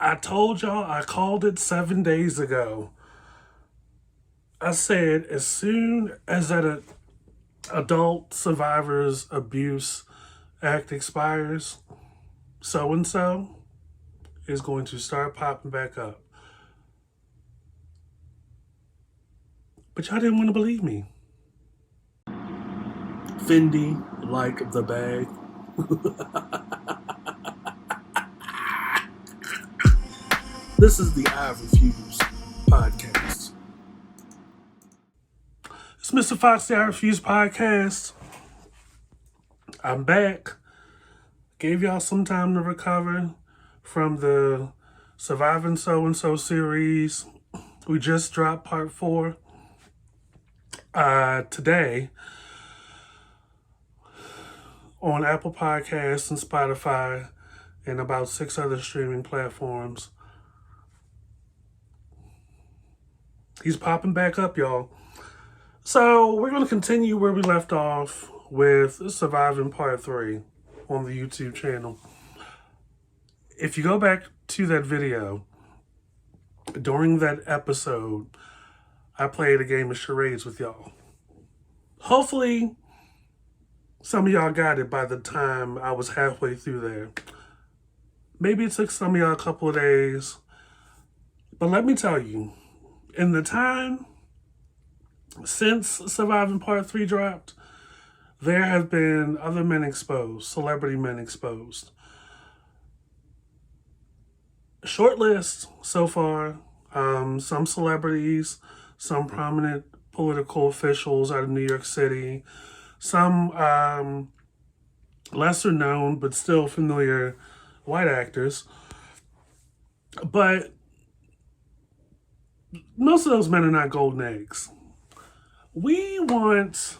I told y'all, I called it 7 days ago. I said as soon as that adult survivors abuse act expires, so and so is going to start popping back up. But y'all didn't want to believe me. Fendi like the bag. This is the I Refuse podcast. It's Mr. Fox, the I Refuse podcast. I'm back. Gave y'all some time to recover from the Surviving So and So series. We just dropped part 4 today on Apple Podcasts and Spotify and about 6 other streaming platforms. He's popping back up, y'all. So we're going to continue where we left off with Surviving Part 3 on the YouTube channel. If you go back to that video, during that episode, I played a game of charades with y'all. Hopefully, some of y'all got it by the time I was halfway through there. Maybe it took some of y'all a couple of days. But let me tell you, in the time since Surviving Part 3 dropped, there have been other men exposed, celebrity men exposed. Short list so far. Some celebrities, some prominent political officials out of New York City, some lesser known but still familiar white actors. But most of those men are not golden eggs. We want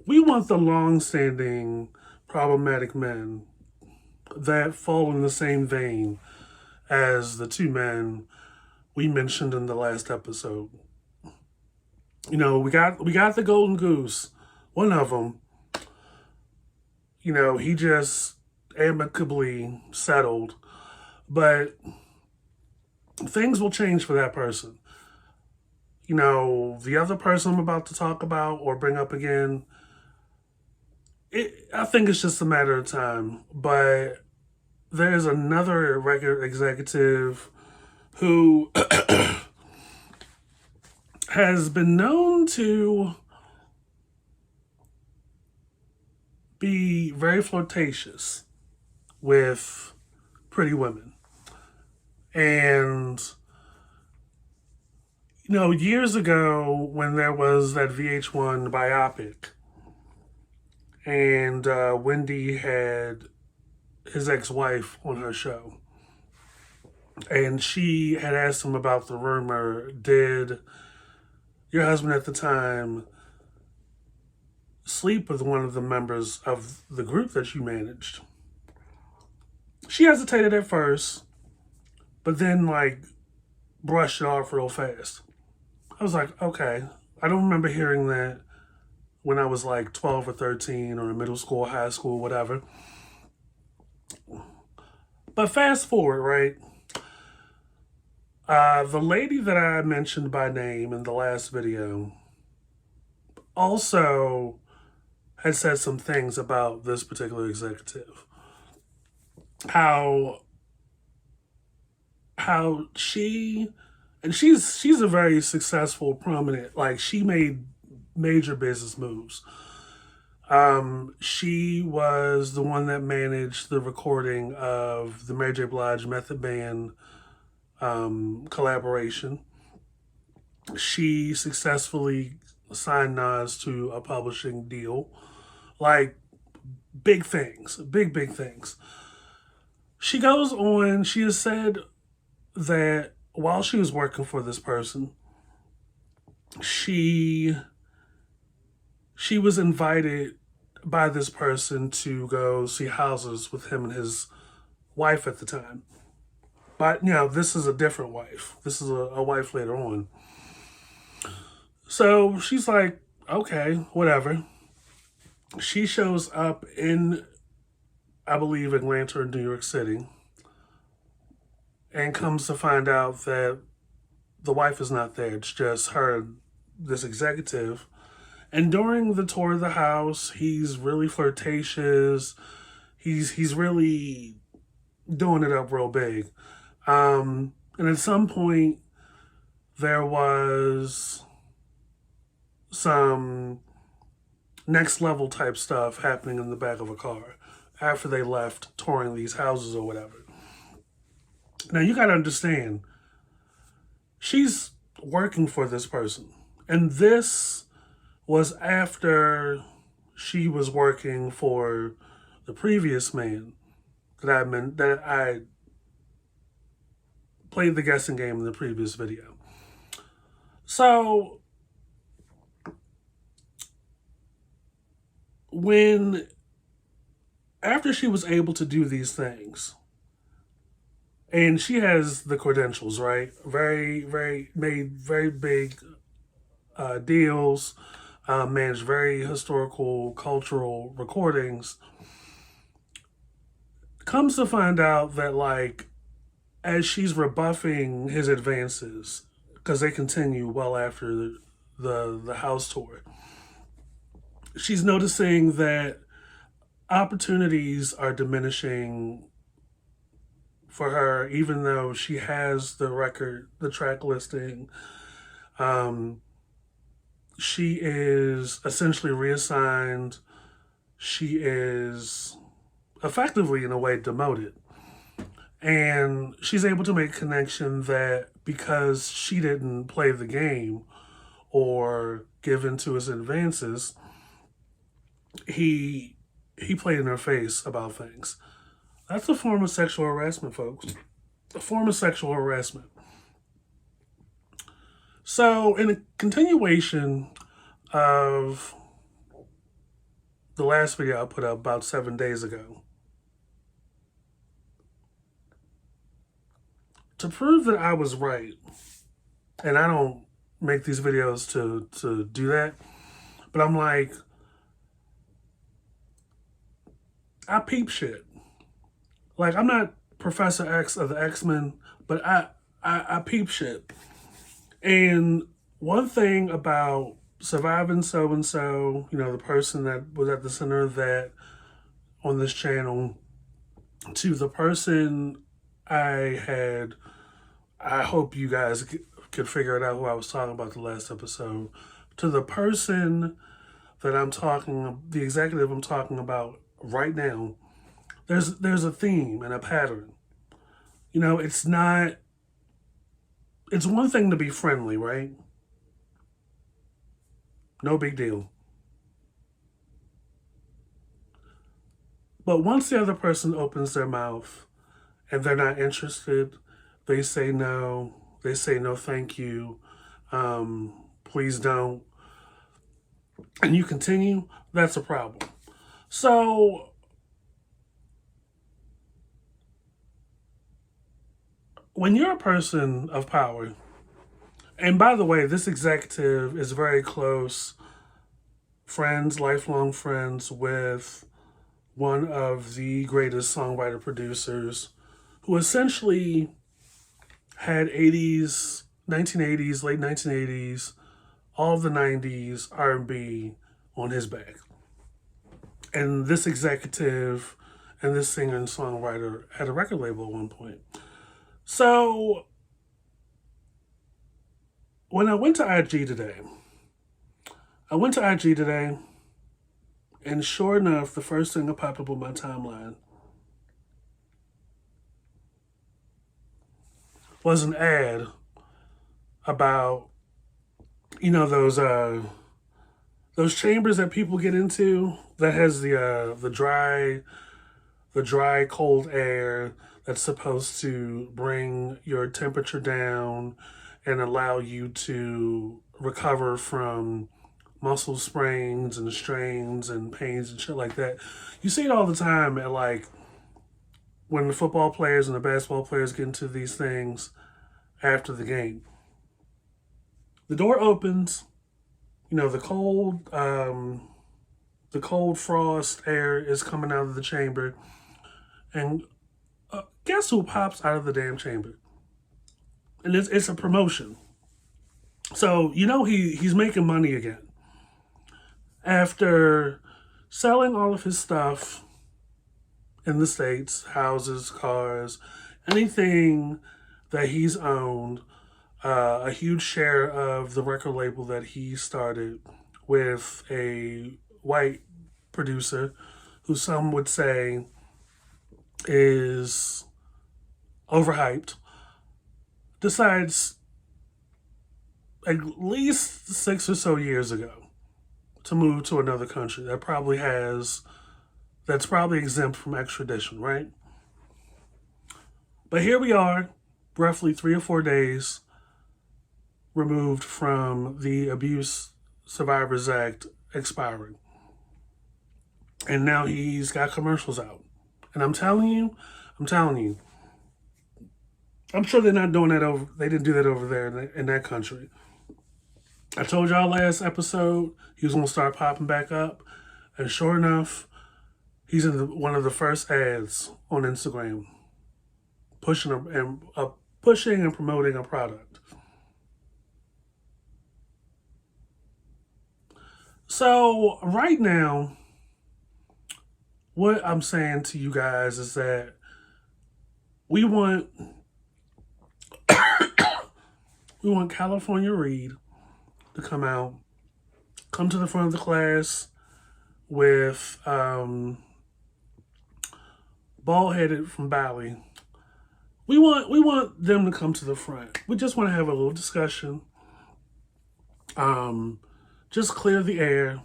the long-standing problematic men that fall in the same vein as the 2 men we mentioned in the last episode. You know, we got the golden goose. One of them, you know, he just amicably settled. But things will change for that person. You know, the other person I'm about to talk about or bring up again, I think it's just a matter of time. But there's another record executive who has been known to be very flirtatious with pretty women. And, you know, years ago when there was that VH1 biopic and Wendy had his ex-wife on her show, and she had asked him about the rumor, did your husband at the time sleep with one of the members of the group that you managed? She hesitated at first, but then brushed it off real fast. I was like, okay, I don't remember hearing that when I was 12 or 13 or in middle school, high school, whatever. But fast forward, right? The lady that I mentioned by name in the last video also had said some things about this particular executive. How she's a very successful, prominent, she made major business moves. She was the one that managed the recording of the Mary J. Blige Method Man collaboration. She successfully signed Nas to a publishing deal. Big things, big things. She goes on, she has said that while she was working for this person, she was invited by this person to go see houses with him and his wife at the time. But, you know, this is a different wife. This is a wife later on. So she's like, okay, whatever. She shows up in, I believe, Atlanta or New York City. and comes to find out that the wife is not there. It's just her, this executive. And during the tour of the house, he's really flirtatious. He's really doing it up real big. And at some point, there was some next level type stuff happening in the back of a car after they left touring these houses or whatever. Now, you got to understand, she's working for this person. And this was after she was working for the previous man that I played the guessing game in the previous video. So after she was able to do these things, and she has the credentials, right? Made very big deals, managed very historical, cultural recordings. Comes to find out that, like, as she's rebuffing his advances, because they continue well after the house tour, she's noticing that opportunities are diminishing for her, even though she has the track listing. She is essentially reassigned. She is effectively, in a way, demoted. And she's able to make a connection that because she didn't play the game or give into his advances, he played in her face about things. That's a form of sexual harassment, folks. A form of sexual harassment. So, in a continuation of the last video I put up about 7 days ago, to prove that I was right, and I don't make these videos to do that, but I'm like, I peep shit. Like, I'm not Professor X of the X-Men, but I peep shit. And one thing about Surviving So-and-so, the person that was at the center of that on this channel, to the person I hope you guys could figure it out who I was talking about the last episode, to the person that the executive I'm talking about right now, there's a theme and a pattern. It's one thing to be friendly, right? No big deal. But once the other person opens their mouth and they're not interested, they say no. They say no, thank you. Please don't. And you continue, that's a problem. So, when you're a person of power, and by the way, this executive is very close friends, lifelong friends with one of the greatest songwriter producers who essentially had 1980s, late 1980s, all of the 90s R&B on his back. And this executive and this singer and songwriter had a record label at one point. So when I went to IG today, and sure enough, the first thing that popped up on my timeline was an ad about, those chambers that people get into that has the dry cold air that's supposed to bring your temperature down and allow you to recover from muscle sprains and strains and pains and shit like that. You see it all the time at, like, when the football players and the basketball players get into these things after the game. The door opens, the cold frost air is coming out of the chamber, and guess who pops out of the damn chamber? and it's a promotion. So he's making money again after selling all of his stuff in the States, houses, cars, anything that he's owned, a huge share of the record label that he started with a white producer who some would say is overhyped, decides at least 6 or so years ago to move to another country that's probably exempt from extradition, right? But here we are, roughly 3 or 4 days removed from the Abuse Survivors Act expiring. And now he's got commercials out. And I'm telling you, I'm sure they're not doing that they didn't do that over there in that country. I told y'all last episode he was going to start popping back up. And sure enough, he's in one of the first ads on Instagram, pushing and promoting a product. So right now, what I'm saying to you guys is that we want California Reed to come to the front of the class with bald-headed from Bali. We want them to come to the front. We just want to have a little discussion. Just clear the air.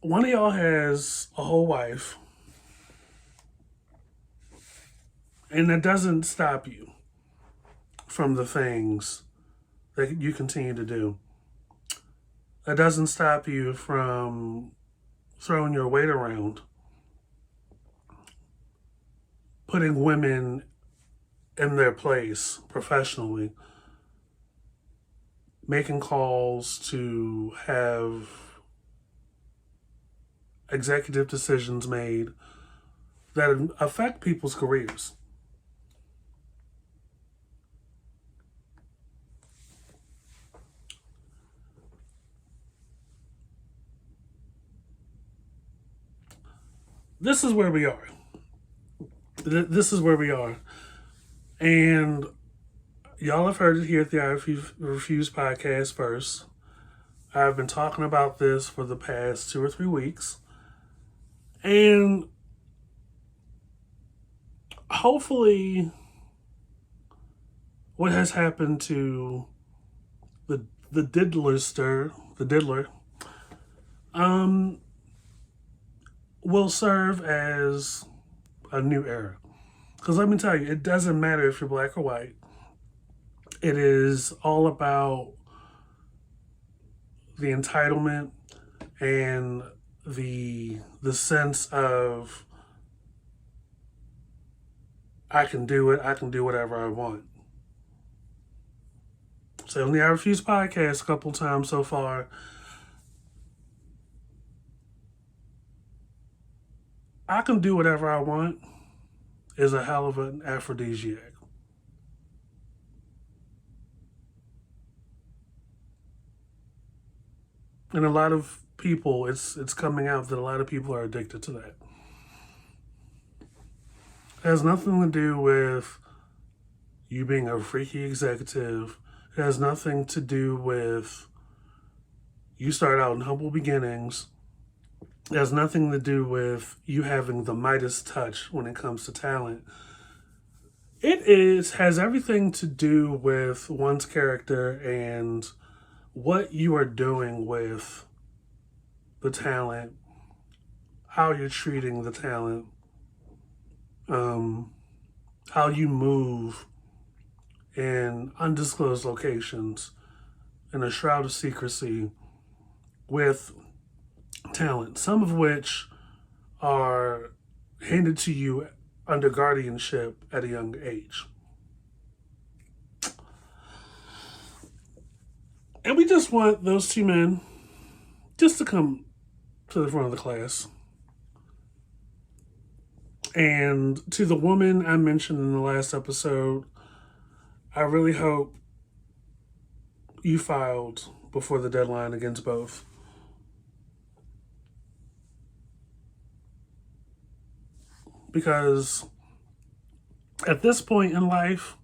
One of y'all has a whole wife, and that doesn't stop you from the things that you continue to do. That doesn't stop you from throwing your weight around, putting women in their place professionally, making calls to have executive decisions made that affect people's careers. This is where we are. This is where we are. And y'all have heard it here at the I Refuse podcast first. I've been talking about this for the past 2 or 3 weeks. And hopefully what has happened to the diddler, will serve as a new era. Because let me tell you, it doesn't matter if you're black or white. It is all about the entitlement and the sense of I can do it, I can do whatever I want. So on the I Refuse podcast a couple times so far, I can do whatever I want is a hell of an aphrodisiac. And a lot of people, it's coming out that a lot of people are addicted to that. It has nothing to do with you being a freaky executive. It has nothing to do with you start out in humble beginnings. It has nothing to do with you having the Midas touch when it comes to talent. It has everything to do with one's character and what you are doing with the talent, how you're treating the talent, how you move in undisclosed locations in a shroud of secrecy with talent, some of which are handed to you under guardianship at a young age. And we just want those 2 men just to come to the front of the class And to the woman I mentioned in the last episode, I really hope you filed before the deadline against both. Because at this point in life,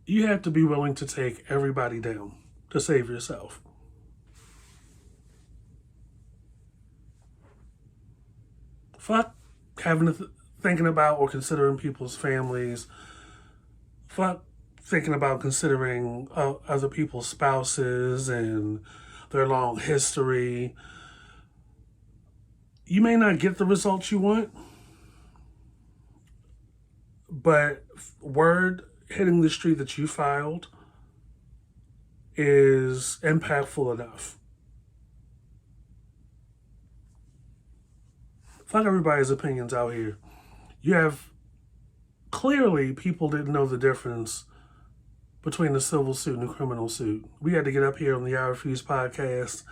you have to be willing to take everybody down to save yourself. Fuck thinking about or considering people's families. Fuck thinking about considering other people's spouses and their long history. You may not get the results you want, but word hitting the street that you filed is impactful enough. Fuck everybody's opinions out here. You have clearly people didn't know the difference between a civil suit and a criminal suit. We had to get up here on the I Refuse podcast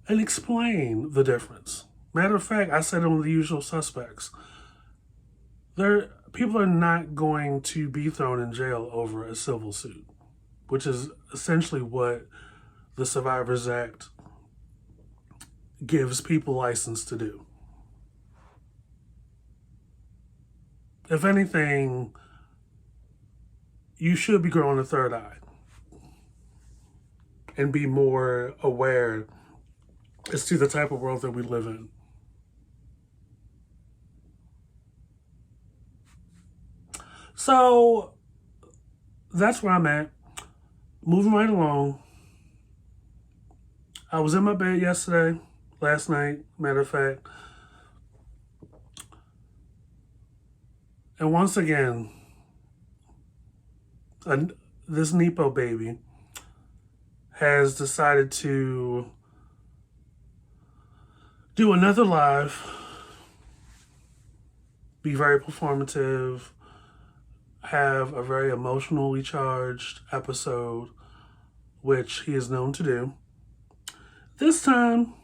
and explain the difference. Matter of fact, I said on The Usual Suspects, people are not going to be thrown in jail over a civil suit, which is essentially what the Survivors Act gives people license to do. If anything, you should be growing a third eye and be more aware as to the type of world that we live in. So that's where I'm at. Moving right along. I was in my bed last night, matter of fact. And once again, this Nepo baby has decided to do another live, be very performative, have a very emotionally charged episode, which he is known to do. This time,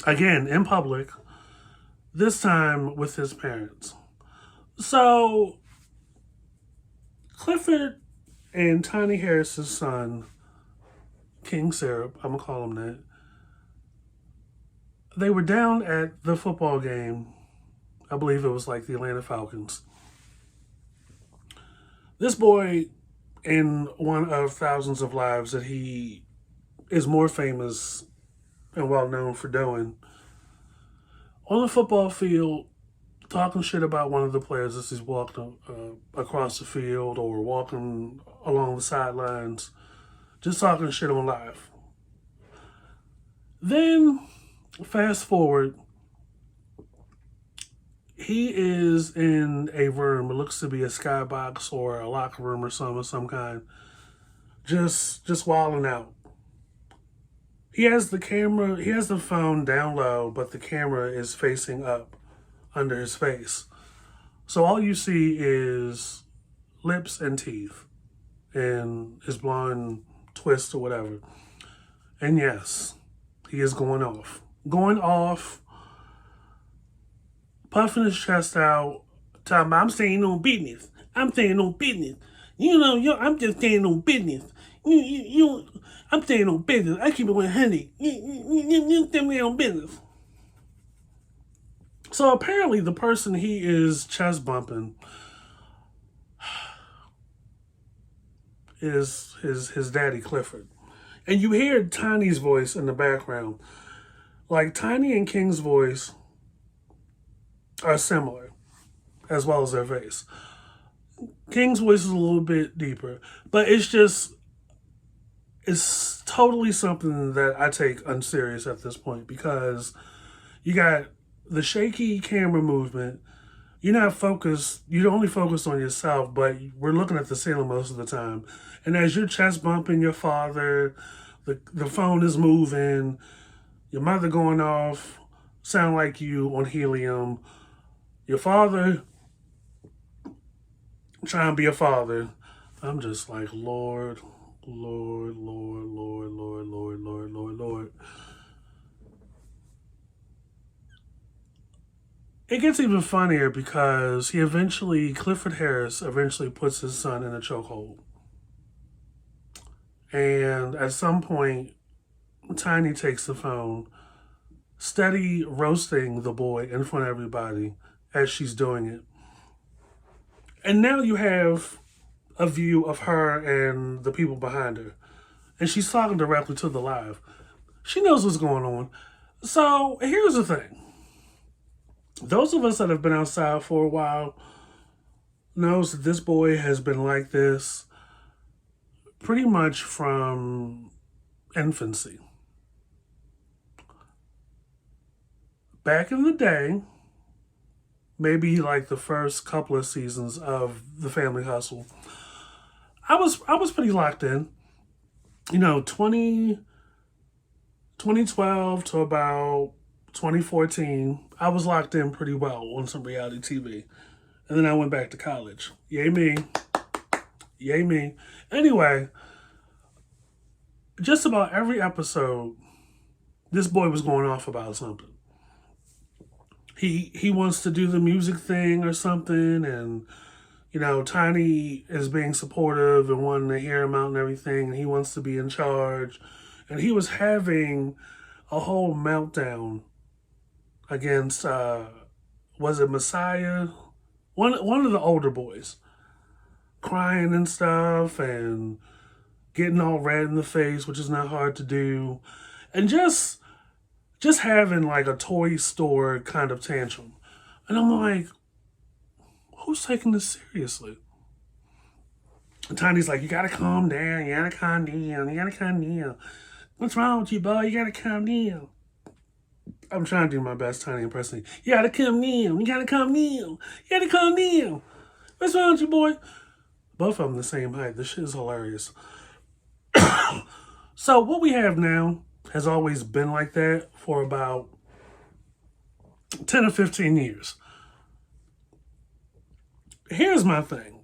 again, in public, this time with his parents. So, Clifford and Tiny Harris's son, King Syrup, I'm going to call him that, they were down at the football game. I believe it was like the Atlanta Falcons. This boy, in one of thousands of lives that he is more famous and well known for doing, on the football field, talking shit about one of the players as he's walking across the field or walking along the sidelines, just talking shit on live. Then, fast forward, he is in a room. It looks to be a skybox or a locker room or some kind. Just wilding out. He has the phone down low, but the camera is facing up under his face. So all you see is lips and teeth and his blonde twist or whatever. And yes, he is going off, puffing his chest out, talking about, I'm staying on business. I'm just staying on business. I'm staying on business. I keep it 100. You stay on business. So apparently the person he is chest bumping is his daddy Clifford. And you hear Tiny's voice in the background. Like, Tiny and King's voice are similar, as well as their face. King's voice is a little bit deeper, but it's totally something that I take unserious at this point, because you got the shaky camera movement. You're not focused, you're only focused on yourself, but we're looking at the ceiling most of the time. And as you're chest bumping your father, the phone is moving, your mother going off, sound like you on helium, your father trying to be a father. I'm just like, Lord. it gets even funnier because Clifford Harris eventually puts his son in a chokehold. And at some point, Tiny takes the phone, steady roasting the boy in front of everybody as she's doing it. And now you have a view of her and the people behind her. And she's talking directly to the live. She knows what's going on. So here's the thing. Those of us that have been outside for a while knows that this boy has been like this pretty much from infancy. Back in the day, maybe like the first couple of seasons of The Family Hustle, I was pretty locked in. 2012 to about 2014, I was locked in pretty well on some reality TV. And then I went back to college. Yay me. Yay me. Anyway, just about every episode, this boy was going off about something. He wants to do the music thing or something, and Tiny is being supportive and wanting to hear him out and everything, and he wants to be in charge. And he was having a whole meltdown against was it Messiah? One of the older boys, crying and stuff and getting all red in the face, which is not hard to do, and just having like a toy store kind of tantrum. And I'm like, who's taking this seriously? And Tiny's like, you gotta calm down, you gotta calm down, you gotta calm down. What's wrong with you, boy? You gotta calm down. I'm trying to do my best Tiny impression. You gotta calm down, you gotta calm down, you gotta calm down. What's wrong with you, boy? Both of them the same height. This shit is hilarious. So what we have now has always been like that for about 10 or 15 years. Here's my thing.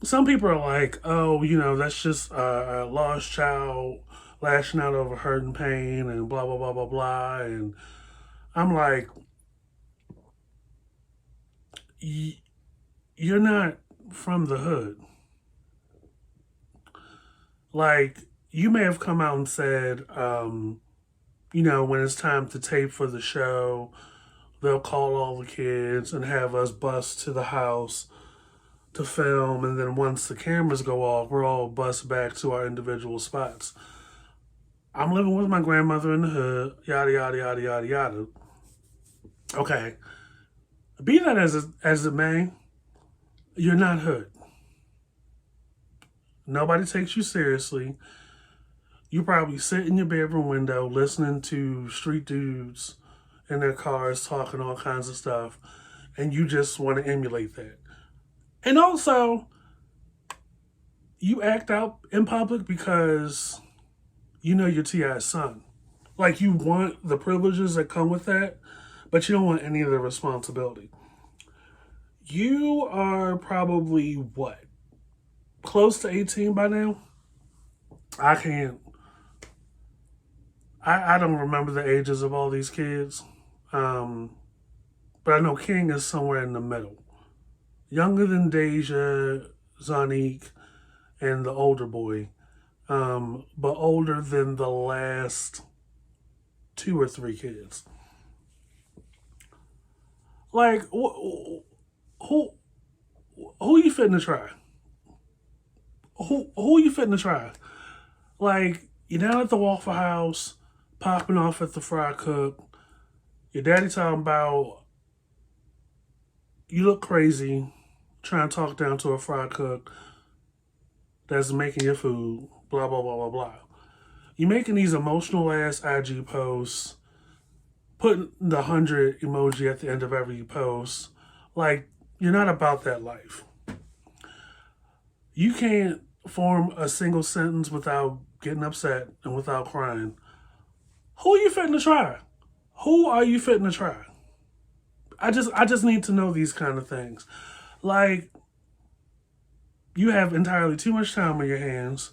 Some people are like, oh, that's just a lost child lashing out over hurt and pain and blah, blah, blah, blah, blah. And I'm like, you're not from the hood. Like, you may have come out and said, when it's time to tape for the show, they'll call all the kids and have us bust to the house to film. And then once the cameras go off, we're all bust back to our individual spots. I'm living with my grandmother in the hood, yada, yada, yada, yada, yada. Okay. Be that as it may, you're not hood. Nobody takes you seriously. You probably sit in your bedroom window listening to street dudes in their cars talking all kinds of stuff, and you just want to emulate that. And also, you act out in public because you're T.I.'s son. Like, you want the privileges that come with that, but you don't want any of the responsibility. You are probably, what, close to 18 by now? I don't remember the ages of all these kids. But I know King is somewhere in the middle. Younger than Deja, Zonique, and the older boy. But older than the last 2 or 3 kids. Like, who you fitting to try? Who you fitting to try? Like, you're down at the Waffle House, popping off at the fry cook. Your daddy talking about you look crazy trying to talk down to a fry cook that's making your food, blah, blah, blah, blah, blah. You're making these emotional ass IG posts, putting the 100 emoji at the end of every post. Like, you're not about that life. You can't form a single sentence without getting upset and without crying. Who are you fitting to try? Who are you fitting to try? I just need to know these kind of things. Like, you have entirely too much time on your hands.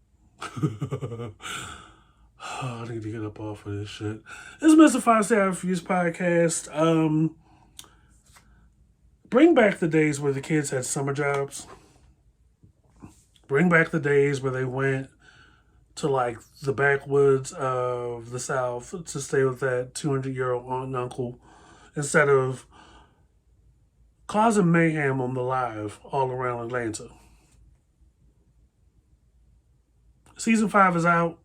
I need to get up off of this shit. This is Mr. Foxy I Refuse podcast. Bring back the days where the kids had summer jobs. Bring back the days where they went to like the backwoods of the South to stay with that 200-year-old aunt and uncle instead of causing mayhem on the live all around Atlanta. Season 5 is out.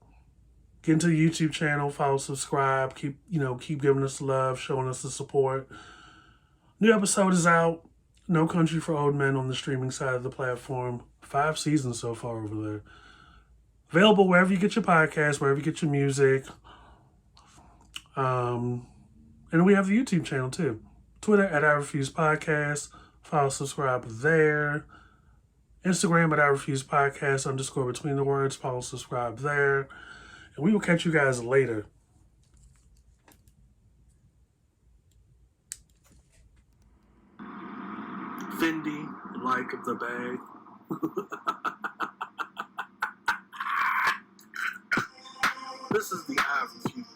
Get into the YouTube channel, follow, subscribe, keep giving us the love, showing us the support. New episode is out. No Country for Old Men on the streaming side of the platform. 5 seasons so far over there. Available wherever you get your podcasts, wherever you get your music. And we have the YouTube channel too. Twitter at I Refuse Podcast. Follow, subscribe there. Instagram at I Refuse Podcast _ between the words. Follow, subscribe there. And we will catch you guys later. Fendi, like the bag. This is the I Refuse.